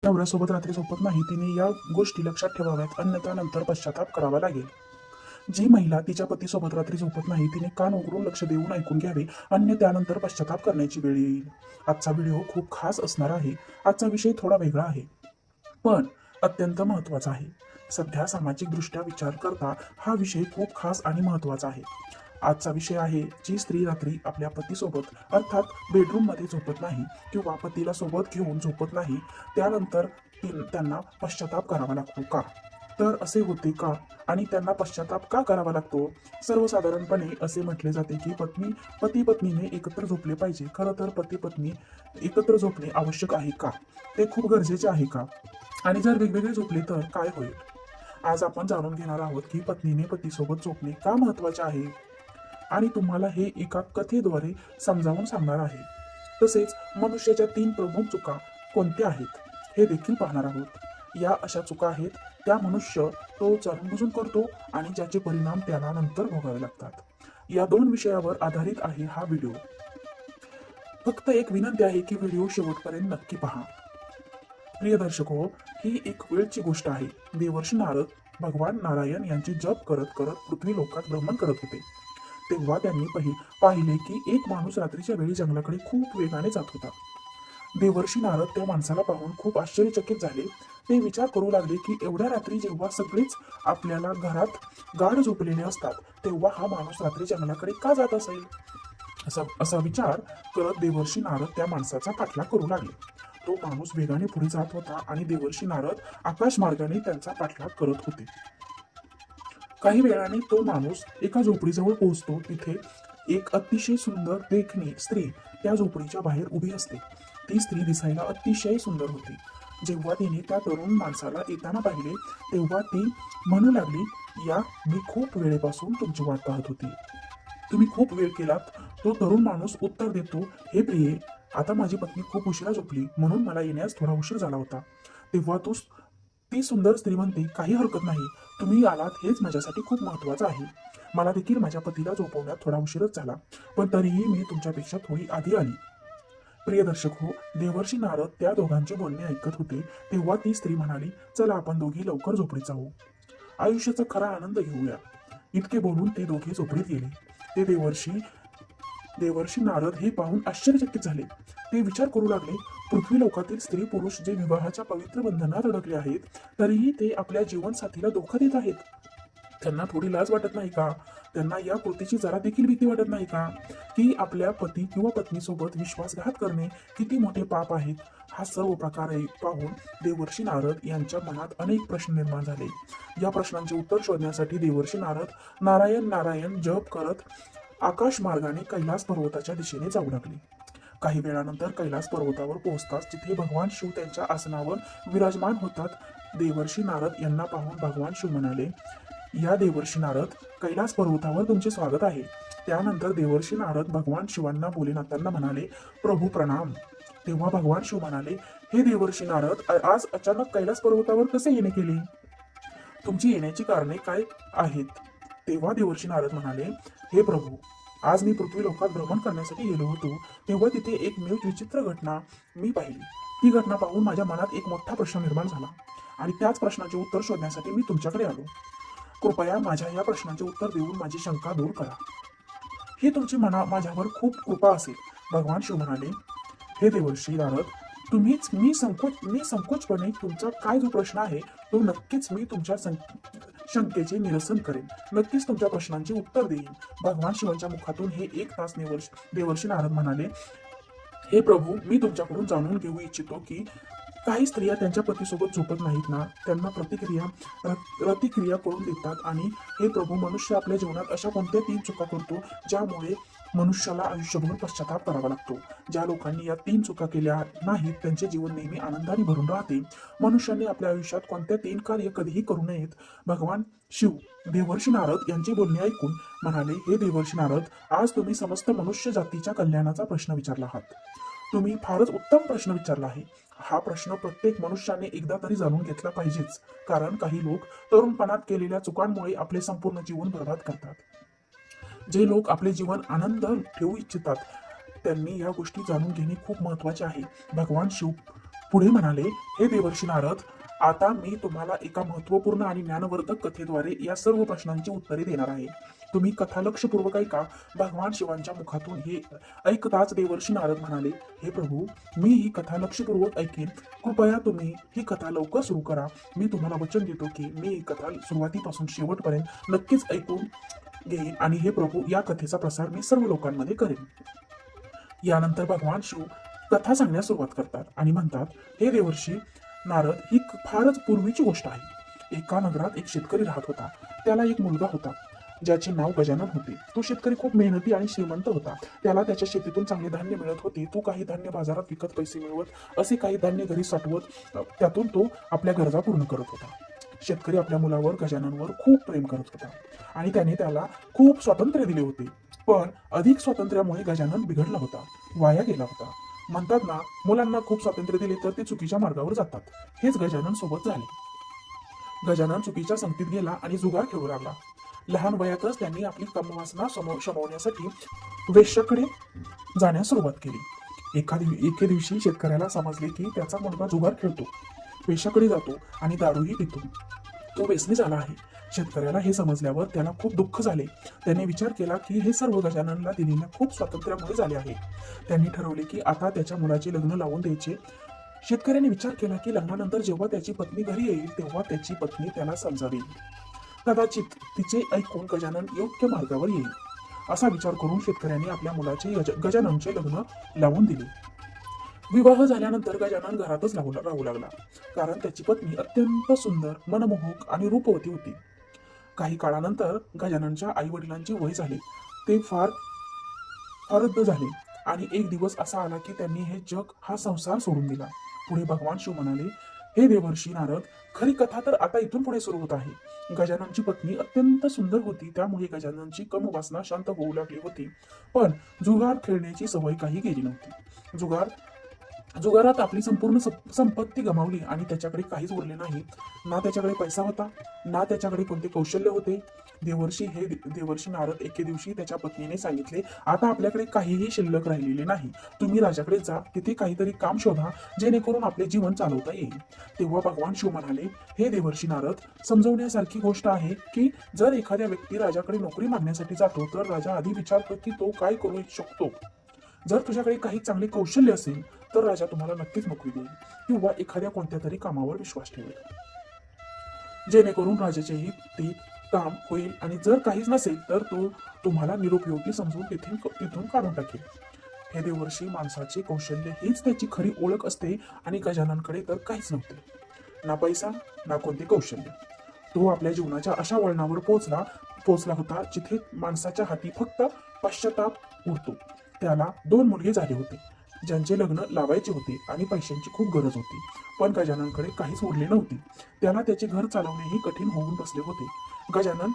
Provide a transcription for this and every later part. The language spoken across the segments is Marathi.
नवऱ्यासोबत रात्री झोपत नाही तिने या गोष्टी लक्षात ठेवाव्यात, अन्यथा नंतर पश्चाताप करावा लागेल. जी महिला तिच्या पतीसोबत रात्री झोपत नाही तिने कान उघडून लक्ष देऊन ऐकून घ्यावे, अन्य त्यानंतर पश्चाताप करण्याची वेळ येईल. आजचा व्हिडिओ खूप खास असणार आहे. आजचा विषय थोडा वेगळा आहे, पण अत्यंत महत्त्वाचा आहे. सध्या सामाजिकदृष्ट्या विचार करता हा विषय खूप खास आणि महत्त्वाचा आहे. आजचा विषय आहे, जी स्त्री रात्री आपल्या पतीसोबत अर्थात बेडरूममध्ये झोपत नाही किंवा पतीला सोबत घेऊन झोपत नाही, त्यानंतर त्यांना पश्चाताप करावा लागतो का? तर असे होते का? आणि त्यांना पश्चाताप का करावा लागतो? सर्वसाधारणपणे असे म्हटले जाते की पती पत्नीने एकत्र झोपले पाहिजे. खरं तर पती पत्नी एकत्र झोपणे आवश्यक आहे का? ते खूप गरजेचे आहे का? आणि जर वेगवेगळे झोपले तर काय होईल? आज आपण जाणून घेणार आहोत की पत्नीने पतीसोबत झोपणे का महत्वाचे आहे, आणि तुम्हाला हे एका कथेद्वारे समजावून सांगणार आहे. तसेच मनुष्याच्या 3 प्रमुख चुका कोणत्या आहेत हे देखील पाहणार आहोत. या अशा चुका आहेत त्या मनुष्य तो जाणूनबुजून करतो आणि ज्याचे परिणाम त्याला नंतर भोगावे लागतात. या 2 विषयावर आधारित आहे हा व्हिडिओ. फक्त एक विनंती आहे की व्हिडिओ शेवटपर्यंत नक्की पहा. प्रिय दर्शको, ही एक वेळची गोष्ट आहे. देवर्षी नारद भगवान नारायण यांची जप करत करत पृथ्वी लोकात भ्रमण करत होते. तेव्हा त्यांनी पाहिले की एक माणूस रात्रीच्या वेळी जंगलाकडे खूप वेगाने जात होता. देवर्षी नारद त्या माणसाला पाहून खूप आश्चर्यचकित झाले. ते विचार करू लागले की एवढ्या रात्री जेव्हा सगळेच आपल्याला घरात गाढ झोपलेले असतात, तेव्हा हा माणूस रात्री जंगलाकडे का जात असेल? असा विचार करत देवर्षी नारद त्या माणसाचा पाठलाग करू लागले. तो माणूस वेगाने पुढे जात होता आणि देवर्षी नारद आकाश मार्गाने त्यांचा पाठलाग करत होते. काही वेळाने तो माणूस एका झोपडीजवळ पोहोचतो. तिथे एक अतिशय सुंदर देखणी स्त्री त्या झोपडीच्या बाहेर उभी असते. ती स्त्री दिसायला अतिशय सुंदर होती. जेव्हा तिने त्या तरुण माणसाला येताना पाहिले, तेव्हा ती म्हणू लागली, या मी खूप वेळेपासून तुमची वाट पाहत होती. तुम्ही खूप वेळ केलात. तो तरुण माणूस उत्तर देतो, हे प्रिये, आता माझी पत्नी खूप उशिरा झोपली म्हणून मला येण्यास थोडा उशीर झाला होता. तेव्हा ती सुंदर स्त्री म्हणते, काही हरकत नाही, तुम्ही आलात हेच माझ्यासाठी खूप महत्वाचं आहे. मला देखील माझ्या पतीला झोपवण्यात थोडा उशीरच झाला, पण तरीही मी तुमच्यापेक्षा थोडी आधी आली. प्रिय दर्शक हो, देवर्षी नारद त्या दोघांचे बोलणे ऐकत होते. तेव्हा ती स्त्री म्हणाली, चला आपण दोघी लवकर झोपडीत जाऊ, आयुष्याचा खरा आनंद घेऊया. इतके बोलून ते दोघे झोपडीत गेले. ते देवर्षी नारद हे पाहून आश्चर्यचकित झाले. ते विचार करू लागले, पृथ्वी लोकातील स्त्री पुरुष जे विवाहाच्या पवित्र बंधनात अडकले आहेत, तरीही ते आपल्या जीवनसाथीला धोका देत आहेत. त्यांना थोडी लाज वाटत नाही का? त्यांना या कृतीची जरा देखील भीती वाटत नाही का, की आपल्या पती किंवा पत्नीसोबत विश्वासघात करणे किती मोठे पाप आहेत? हा सर्व प्रकार पाहून देवर्षी नारद यांच्या मनात अनेक प्रश्न निर्माण झाले. या प्रश्नांचे उत्तर शोधण्यासाठी देवर्षी नारद नारायण नारायण जप करत आकाश मार्गाने कैलास पर्वताच्या दिशेने जाऊ लागले. काही वेळानंतर कैलास पर्वतावर पोहोचताच तिथे भगवान शिव त्यांच्या आसनावर विराजमान होतात. देवर्षी नारद यांना पाहून भगवान शिव म्हणाले, या देवर्षी नारद, कैलास पर्वतावर तुमचे स्वागत आहे. त्यानंतर देवर्षी नारद भगवान शिवांना बोलेनाताना म्हणाले, प्रभू प्रणाम. तेव्हा भगवान शिव म्हणाले, हे देवर्षी नारद, आज अचानक कैलास पर्वतावर कसे येणे केले? तुमची येण्याची कारणे काय आहेत? तेव्हा देवर्षी नारद म्हणाले, हे प्रभू, आज मी पृथ्वी लोकात भ्रमण करण्यासाठी गेलो होतो. तेव्हा तिथे एक विचित्र घटना मी पाहिली. ती घटना पाहून माझ्या मनात एक मोठा प्रश्न निर्माण झाला आणि त्याच प्रश्नाचे उत्तर शोधण्यासाठी मी तुमच्याकडे आलो. कृपया माझ्या या प्रश्नाचे उत्तर देऊन माझी शंका दूर करा. ही तुमची माझ्यावर खूप कृपा असेल. भगवान शिव म्हणाले, हे देवर्षी नारद, मी संकोचपणे तुमचा काय जो प्रश्न आहे तो नक्कीच मी तुमच्या शंकेचे निरसन करेन. नक्कीच तुमच्या प्रश्नांचे उत्तर देईन. भगवान शिवांच्या मुखातून हे 1 तास देवर्षी नारद म्हणाले, हे प्रभू, मी तुमच्याकडून जाणून घेऊ इच्छितो की काही स्त्रिया त्यांच्या पतीसोबत झोपत नाहीत ना, त्यांना प्रतिक्रिया करून देतात. आणि हे प्रभू, मनुष्य आपल्या जीवनात अशा कोणत्या 3 चुका करतो ज्यामुळे मनुष्याला आयुष्यभर पश्चाताप करावा लागतो? ज्या लोकांनी या 3 चुका केल्या नाहीत त्यांचे जीवन नेहमी आनंदाने भरून राहते. मनुष्याने आपल्या आयुष्यात कोणत्या 3 कार्य कधीही करू नयेत? भगवान शिव देवर्षी नारद यांचे बोलणे ऐकून म्हणाले, हे देवर्षी नारद, आज तुम्ही समस्त मनुष्य जातीच्या कल्याणाचा प्रश्न विचारला आहात. तुम्ही फारच उत्तम प्रश्न विचारला आहे. हा प्रश्न प्रत्येक मनुष्याने एकदा तरी जाणून घेतला पाहिजेच, कारण काही लोक तरुणपणात केलेल्या चुकांमुळे आपले संपूर्ण जीवन बर्बाद करतात. जे लोक आपले जीवन आनंद ठेवू इच्छितात त्यांनी या गोष्टी जाणून घेणे खूप महत्वाचे आहे. भगवान शिव पुढे म्हणाले, हे देवर्षी नारद, आता मी तुम्हाला एका महत्वपूर्ण आणि ज्ञानवर्धक कथेद्वारे या सर्व प्रश्नांची उत्तरे देणार आहे. तुम्ही कथा लक्षपूर्वक ऐका. भगवान शिवांच्या मुखातून हे ऐकताच देवर्षी नारद म्हणाले, हे प्रभू, मी ही कथा लक्षपूर्वक ऐकेन. कृपया तुम्ही ही कथा लवकर सुरू करा. मी तुम्हाला वचन देतो की मी ही कथा सुरुवातीपासून शेवटपर्यंत नक्कीच ऐकून घेईन आणि हे प्रभू, या कथेचा प्रसार मी सर्व लोकांमध्ये करेन. यानंतर भगवान शिव कथा सांगण्यास सुरुवात करतात आणि म्हणतात, हे देवर्षी नारद, ही फारच पूर्वीची गोष्ट आहे. एका नगरात एक शेतकरी राहत होता. त्याला एक मुलगा होता ज्याचे नाव गजानन होते. तो शेतकरी खूप मेहनती आणि श्रीमंत होता. त्याला त्याच्या शेतीतून चांगले धान्य मिळत होते. तो काही धान्य बाजारात विकत पैसे मिळवत असे काही धान्य घरी साठवत त्यातून तो आपल्या गरजा पूर्ण करत होता. शेतकरी आपल्या मुलावर गजाननवर खूप प्रेम करत होता आणि त्याने त्याला खूप स्वातंत्र्य दिले होते. पण अधिक स्वातंत्र्यामुळे गजानन बिघडला होता, वाया गेला होता. म्हणतात ना, मुलांना खूप स्वातंत्र्य दिले तर ते चुकीच्या मार्गावर जातात. हेच गजानन सोबत झाले. गजानन चुकीच्या संगतीत गेला आणि जुगार खेळू लागला. लहान वयातच त्यांनी आपली कामवासना शमवण्यासाठी वेश्याकडे जाण्यास सुरुवात केली. एके दिवशी शेतकऱ्याला समजले की त्याचा मुलगा जुगार खेळतो, वेश्याकडे जातो आणि दारूही पितो. तो व्यसनी झाला आहे. शेतकऱ्याला हे समजल्यावर त्याला खूप दुःख झाले. त्याने विचार केला की हे सर्व गजाननला दिलेल्या खूप स्वातंत्र्यामुळे झाले आहे. त्यांनी ठरवले की आता त्याच्या मुलाचे लग्न लावून द्यायचे. शेतकऱ्याने विचार केला की लग्नानंतर जेव्हा त्याची पत्नी घरी येईल तेव्हा त्याची पत्नी त्याला समजावेल. कदाचित तिचे ऐकून गजानन योग्य मार्गावर येईल. असा विचार करून शेतकऱ्याने आपल्या मुलाचे गजाननचे लग्न लावून दिले. विवाह झाल्यानंतर गजानन घरातच राहू लागला, कारण त्याची पत्नी अत्यंत सुंदर, मनमोहक आणि रूपवती होती. काही काळानंतर गजाननच्या आई वडिलांचे वय झाले. ते फार वृद्ध झाले आणि एक दिवस असा आला की त्यांनी हे जग, हा संसार सोडून दिला. पुढे भगवान शिव म्हणाले, हे देवर्षी नारद, खरी कथा तर आता इथून पुढे सुरू होत आहे. गजाननची पत्नी अत्यंत सुंदर होती, त्यामुळे गजाननची कामवासना शांत होऊ लागली होती. पण जुगार खेळण्याची सवय काही गेली नव्हती. जुगारात आपली संपूर्ण संपत्ती गमावली आणि त्याच्याकडे काहीच उरले नाही. ना त्याच्याकडे पैसा होता, ना त्याच्याकडे कोणते कौशल्य होते. देवर्षी नारद एके दिवशी त्याच्या पत्नीने सांगितले, आता आपल्याकडे काहीही शिल्लक राहिलेले नाही. तुम्ही राजाकडे जा, तिथे काहीतरी काम शोधा जेणेकरून आपले जीवन चालवता येईल. तेव्हा भगवान शिव म्हणाले, हे देवर्षी नारद, समजवण्यासारखी गोष्ट आहे की जर एखाद्या व्यक्ती राजाकडे नोकरी मागण्यासाठी जातो तर राजा आधी विचारतो की तो काय करू शकतो. जर तुझ्याकडे काही चांगले कौशल्य असेल तर राजा तुम्हाला नक्कीच नोकरी देईल किंवा एखाद्या कोणत्या तरी कामावर विश्वास ठेवेल, जेणेकरून राजाचेही ते काम होईल. आणि जर काहीच नसेल तर तो तुम्हाला निरुपयोगी समजून तिथून काढून टाकेल. हे देवर्षी, माणसाचे कौशल्य हीच त्याची खरी ओळख असते आणि गजाननकडे तर काहीच नव्हते, ना पैसा ना कोणते कौशल्य. तो आपल्या जीवनाच्या अशा वळणावर पोहोचला होता जिथे माणसाच्या हाती फक्त पश्चाताप उरतो. त्याला 2 मुलगे झाले होते ज्यांचे लग्न लावायचे होते आणि पैशांची खूप गरज होती. पण गजाननकडे काहीच उरले नव्हते. त्याला त्याचे घर चालवणेही कठीण होऊन बसले होते. गजानन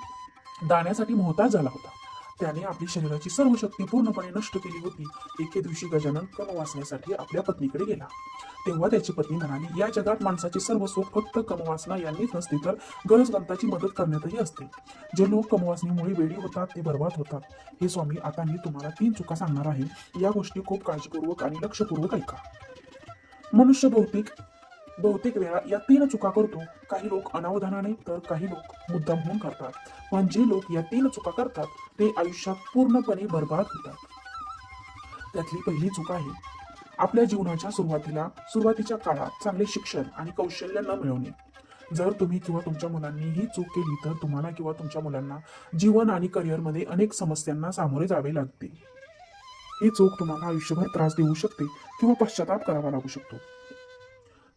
दाण्यासाठी मोहताज झाला होता. त्याने आपली शरीराची सर्व शक्ती पूर्णपणे नष्ट केली होती. एके दिवशी गजानन कम वाचण्यासाठी आपल्या पत्नीकडे गेला. तेव्हा त्याची पत्नी म्हणाली, या जगात माणसाचे सर्व सुख फक्त कमवासना यांनीच नसते तर गरजवंताची मदत करण्यातही असते. जे लोक कमवासनीमुळे वेडी होतात ते बर्बाद होतात. हे स्वामी, आता मी तुम्हाला 3 चुका सांगणार आहे. या गोष्टी खूप काळजीपूर्वक आणि लक्षपूर्वक ऐका. मनुष्य बहुतेक वेळा या 3 चुका करतो. काही लोक अनावधानाने तर काही लोक मुद्दाम होऊन करतात. पण जे लोक या 3 चुका करतात ते आयुष्यात पूर्णपणे बर्बाद होतात. त्यातली पहिली चूक आहे, आपल्या जीवनाच्या सुरुवातीच्या काळात चांगले शिक्षण आणि कौशल्य न मिळवणे. जर तुम्ही किंवा तुमच्या मुलांनी ही चूक केली तर तुम्हाला किंवा तुमच्या मुलांना जीवन आणि करिअरमध्ये अनेक समस्यांना सामोरे जावे लागते. ही चूक तुम्हाला आयुष्यभर त्रास देऊ शकते किंवा पश्चाताप करावा लागू शकतो.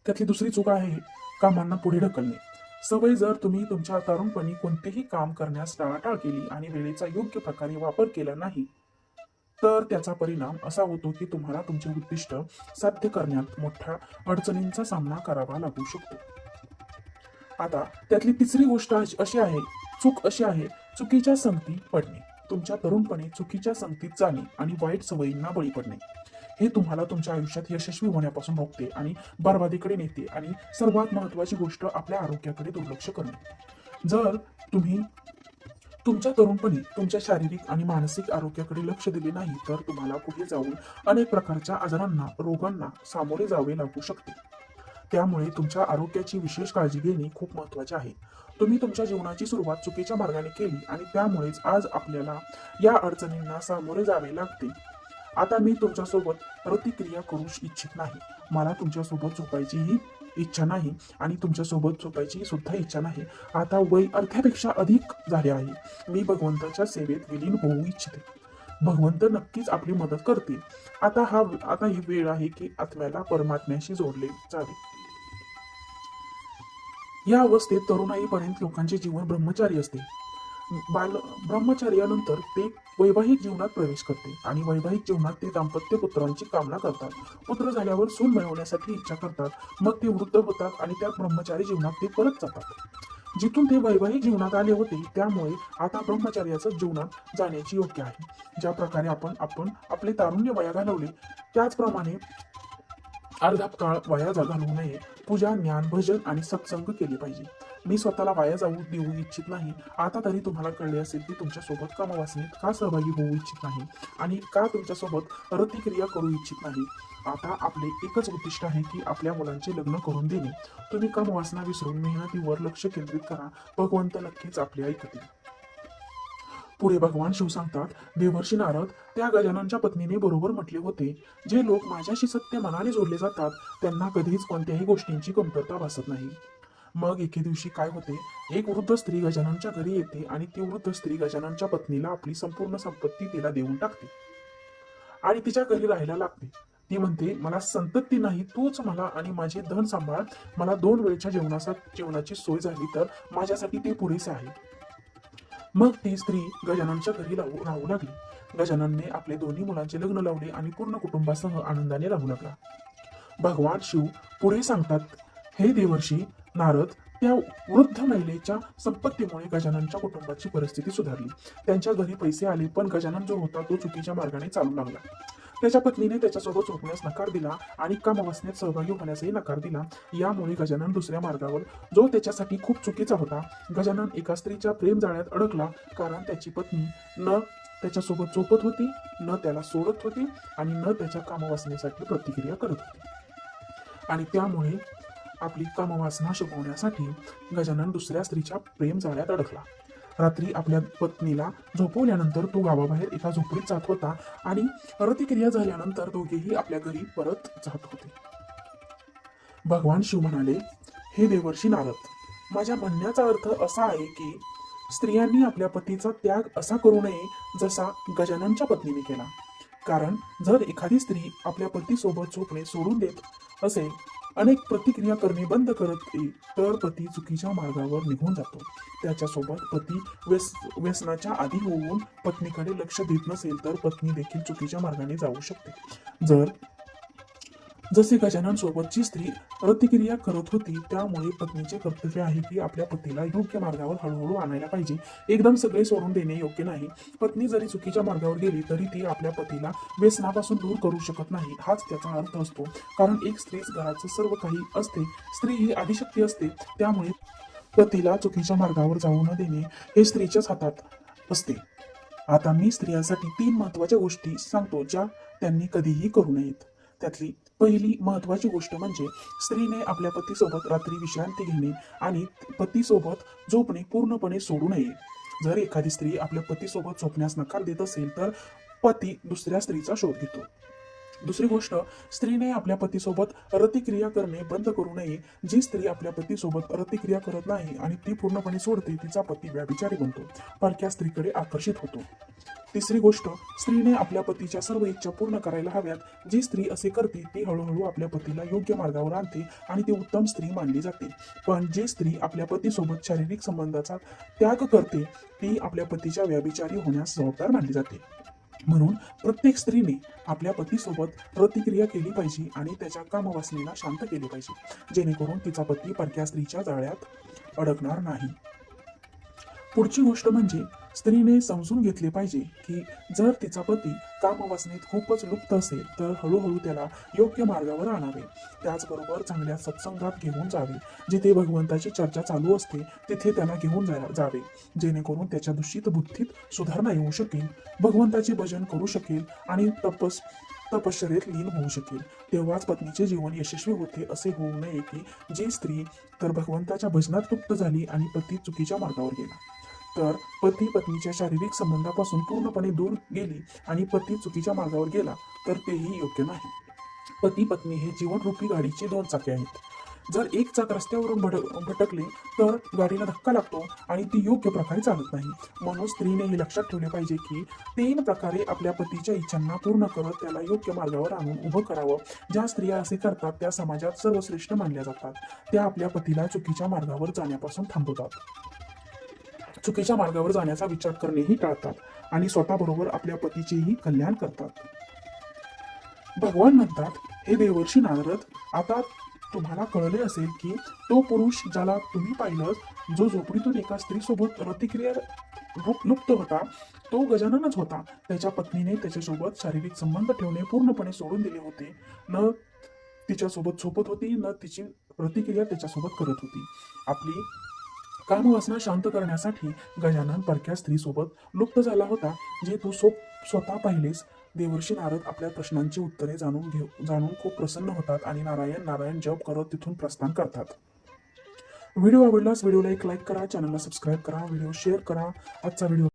त्यातली दुसरी चूक आहे कामांना पुढे ढकलणे. जर तुम्ही तुमच्या तरुणपणी कोणतेही काम करण्यास टाळाटाळ केली आणि वेळेचा योग्य प्रकारे वापर केला नाही तर त्याचा परिणाम असा होतो की तुम्हाला तुमचे उद्दिष्ट साध्य करण्यात मोठ्या अडचणींचा सामना करावा लागू शकतो. आता त्यातली तिसरी गोष्ट चूक अशी आहे चुकीच्या संगती पडणे. तुमच्या तरुणपणी चुकीच्या संगतीत जाणे आणि वाईट सवयींना बळी पडणे हे तुम्हाला तुमच्या आयुष्यात यशस्वी होण्यापासून रोखते आणि बरबादीकडे नेते. आणि सर्वात महत्वाची गोष्ट, आपल्या आरोग्याकडे दुर्लक्ष करणे. जर तुम्ही तुमच्या तरुणपणी तुमच्या शारीरिक आणि मानसिक आरोग्याकडे लक्ष दिले नाही तर तुम्हाला पुढे जाऊन अनेक प्रकारच्या आजारांना, रोगांना सामोरे जावे लागू शकते. त्यामुळे तुमच्या आरोग्याची विशेष काळजी घेणे खूप महत्त्वाचे आहे. तुम्ही तुमच्या जीवनाची सुरुवात चुकीच्या मार्गाने केली आणि त्यामुळेच आज आपल्याला या अडचणींना सामोरे जावे लागते. आता मी तुमच्यासोबत प्रतिक्रिया करू इच्छित नाही. मला तुमच्यासोबत झोपायचीही इच्छा नाही आणि तुमच्यासोबत झोपायची सुद्धा इच्छा नाही. आता वय अर्ध्यापेक्षा अधिक झाले आहे. मी भगवंताच्या सेवेत विलीन होऊ इच्छिते. भगवंत नक्कीच आपली मदत करतील. आता ही वेळ आहे की आत्म्याला परमात्म्याशी जोडले जावे. या अवस्थेत तरुणाईपर्यंत लोकांचे जीवन ब्रह्मचारी असते. ब्रह्मचार्यानंतर ते वैवाहिक जीवनात प्रवेश करते आणि वैवाहिक जीवनात ते दाम्पत्य पुत्रांची कामना करतात. पुत्र झाल्यावर सून मिळवण्यासाठी इच्छा करतात. मग ते वृद्ध होतात आणि त्या ब्रह्मचारी जीवनात ते परत जातात. जिथून ते वैवाहिक जीवनात आले होते त्यामुळे आता ब्रह्मचार्याचं जीवनात जाण्याची योग्य आहे. ज्या प्रकारे आपण आपले तारुण्य वया घालवले त्याचप्रमाणे अर्धा काळ वाया घालवू नये. पूजा, ज्ञान, भजन आणि सत्संग केले पाहिजे. मी स्वतःला वाया जाऊ देऊ इच्छित नाही. आता तरी तुम्हाला कळले असेल की तुमच्यासोबत कामवासनेत का सहभागी होऊ इच्छित नाही आणि का तुमच्यासोबत रतिक्रिया करू इच्छित नाही. आता आपले एकच उद्दिष्ट आहे की आपल्या मुलांचे लग्न करून देणे. तुम्ही कामवासना विसरून मेहनतीवर लक्ष केंद्रित करा. भगवंत नक्कीच आपले ऐकतील. पुढे भगवान शिव सांगतात, देवर्षी नारद, त्या गजाननच्या पत्नीने बरोबर म्हटले होते, जे लोक माझ्याशी सत्य मनाने जोडले जातात त्यांना कधीच कोणत्याही गोष्टींची कमतरता भासत नाही. मग एके दिवशी काय होते, एक वृद्ध स्त्री गजाननच्या घरी येते आणि ती वृद्ध स्त्री गजाननच्या पत्नीला आपली संपूर्ण संपत्ती तिला देऊन टाकते आणि तिच्या घरी राहायला लागते. ती म्हणते, मला संतती नाही, तूच मला आणि माझे धन सांभाळ. मला 2 वेळच्या जेवणाची सोय झाली तर माझ्यासाठी ते पुरेसे आहे. मग ती स्त्री गजाननच्या घरी राहू लागली. गजाननने आपले 2 मुलांचे लग्न लावले आणि पूर्ण कुटुंबासह आनंदाने राहू लागला. भगवान शिव पुढे सांगतात, हे देवर्षी नारद, त्या वृद्ध महिलेच्या संपत्तीमुळे गजाननच्या कुटुंबाची परिस्थिती सुधारली. त्यांच्या घरी पैसे आले, पण गजानन जो होता तो चुकीच्या मार्गाने चालू लागला. त्याच्या पत्नीने त्याच्यासोबत झोपण्यास नकार दिला आणि कामवासनेत सहभागी होण्यासही नकार दिला. यामुळे गजानन दुसऱ्या मार्गावर, जो त्याच्यासाठी खूप चुकीचा होता. गजानन एका स्त्रीच्या प्रेम जाळ्यात अडकला, कारण त्याची पत्नी न त्याच्यासोबत झोपत होती, न त्याला सोडत होती आणि न त्याच्या कामवासनेसाठी प्रतिक्रिया करत होती. आणि त्यामुळे आपली कामवासना शिकवण्यासाठी गजानन दुसऱ्या स्त्रीच्या प्रेम जाळ्यात अडकला. रात्री आपल्या पत्नीला झोपवल्यानंतर तो गावाबाहेर एका झोपडीत जात होता आणि रतिक्रिया झाल्यानंतर दोघेही आपल्या घरी परत जात होते. भगवान शिव म्हणाले, हे देवर्षी नारद, माझ्या म्हणण्याचा अर्थ असा आहे की स्त्रियांनी आपल्या पतीचा त्याग असा करू नये जसा गजाननच्या पत्नीने केला. कारण जर एखादी स्त्री आपल्या पतीसोबत झोपणे सोडून देत असेल, अनेक प्रतिक्रिया करणे बंद करत तर पती चुकीच्या मार्गावर निघून जातो. त्याच्यासोबत पती व्यसनाच्या आधी होऊन पत्नीकडे लक्ष देत नसेल तर पत्नी देखील चुकीच्या मार्गाने जाऊ शकते. जसे गजानन सोबतची स्त्री प्रतिक्रिया करत होती, त्यामुळे पत्नीचे कर्तव्य आहे की आपल्या पतीला योग्य मार्गावर हळूहळू आणायला पाहिजे. एकदम सगळे सोडून देणे योग्य नाही. पत्नी जरी चुकीच्या मार्गावर गेली तरी ती आपल्या पतीला व्यसनापासून दूर करू शकत नाही, हाच त्याचा अर्थ असतो. कारण एक स्त्रीच घराचं सर्व काही असते. स्त्री ही आदिशक्ती असते. त्यामुळे पतीला चुकीच्या मार्गावर जाऊ न देणे हे स्त्रीच्याच हातात असते. आता मी स्त्रियांसाठी 3 महत्त्वाच्या गोष्टी सांगतो ज्या त्यांनी कधीही करू नयेत. त्यातली पहिली महत्त्वाची गोष्ट म्हणजे स्त्रीने आपल्या पतीसोबत रात्री विश्रांती घेणे आणि पतीसोबत झोपणे पूर्णपणे सोडू नये. जर एखादी स्त्री आपल्या पतीसोबत झोपण्यास नकार देत असेल तर पती दुसऱ्या स्त्रीचा शोध घेतो. दुसरी गोष्ट, स्त्रीने आपल्या पतीसोबत रतिक्रिया करणे बंद करू नये. जी स्त्री आपल्या पतीसोबत रतिक्रिया करत नाही आणि ती पूर्णपणे सोडते, तिचा पती व्यभिचारी बनतो, परक्या स्त्रीकडे आकर्षित होतो. तिसरी गोष्ट, स्त्रीने आपल्या पतीच्या सर्व इच्छा पूर्ण करायला हव्यात. जी स्त्री असे करते ती हळूहळू आपल्या पतीला योग्य मार्गावर आणते आणि ती उत्तम स्त्री मानली जाते. पण जी स्त्री आपल्या पतीसोबत शारीरिक संबंधाचा त्याग करते ती आपल्या पतीच्या व्यभिचारी होण्यास जबाबदार मानली जाते. म्हणून प्रत्येक स्त्रीने आपल्या पतीसोबत प्रतिक्रिया केली पाहिजे आणि त्याच्या कामवासनेला शांत केले पाहिजे, जेणेकरून तिचा पती परक्या स्त्रीच्या जाळ्यात अडकणार नाही. पुढची गोष्ट म्हणजे स्त्रीने समजून घेतले पाहिजे की जर तिचा पती कामवासनेत खूपच लुप्त असेल तर हळूहळू त्याला योग्य मार्गावर आणावे. त्याचबरोबर चांगल्या सत्संगात घेऊन जावे. जिथे भगवंताची चर्चा चालू असते तिथे त्याला घेऊन जावे, जेणेकरून त्याच्या दूषित बुद्धीत सुधारणा येऊ शकेल, भगवंताचे भजन करू शकेल आणि तपश्चर्येत लीन होऊ शकेल. तेव्हाच पत्नीचे जीवन यशस्वी होते. असे होऊ नये की जी स्त्री तर भगवंताच्या भजनात लुप्त झाली आणि पती चुकीच्या मार्गावर गेला, तर पती पत्नीच्या शारीरिक संबंधापासून पूर्णपणे दूर गेली आणि पती चुकीच्या मार्गावर गेला तर तेही योग्य नाही. पती पत्नी हे जीवनरूपी गाडीचे दोन चाके आहेत. जर एक चाक रस्त्यावरून भटकले तर गाडीला धक्का लागतो आणि ती योग्य प्रकारे चालत नाही. म्हणून स्त्रीने हे लक्षात ठेवले पाहिजे की 3 प्रकारे आपल्या पतीच्या इच्छांना पूर्ण करत त्याला योग्य मार्गावर आणून उभं करावं. ज्या स्त्रिया असे करतात त्या समाजात सर्वश्रेष्ठ मानल्या जातात. त्या आपल्या पतीला चुकीच्या मार्गावर जाण्यापासून थांबवतात, चुकीच्या मार्गावर जाण्याचा विचार करणेही टाळतात आणि स्वतःबरोबर आपल्या पतीचेही कल्याण करतात. भगवान म्हणतात, हे देवर्षी नारद, आता तुम्हाला कळले असेल की तो पुरुष ज्याला तुम्ही पाहिलं, जो झोपडीतून एका स्त्रीसोबत रतिक्रिया लुप्त होता, तो गजाननच होता. त्याच्या पत्नीने त्याच्यासोबत शारीरिक संबंध ठेवणे पूर्णपणे सोडून दिले होते. न तिच्यासोबत झोपत होती, न तिची प्रतिक्रिया त्याच्यासोबत करत होती. आपली कामवासना शांत करण्यासाठी गजानन परक्या स्त्रीसोबत लुप्त झाला होता, जे तू स्वतः पाहिलेस. देवर्षी नारद आपल्या प्रश्नांची उत्तरे जाणून खूप प्रसन्न होतात आणि नारायण नारायण जप करत तिथून प्रस्थान करतात. व्हिडिओ आवडल्यास व्हिडिओला एक लाईक करा, चॅनलला सबस्क्राईब करा, व्हिडिओ शेअर करा. आजचा व्हिडिओ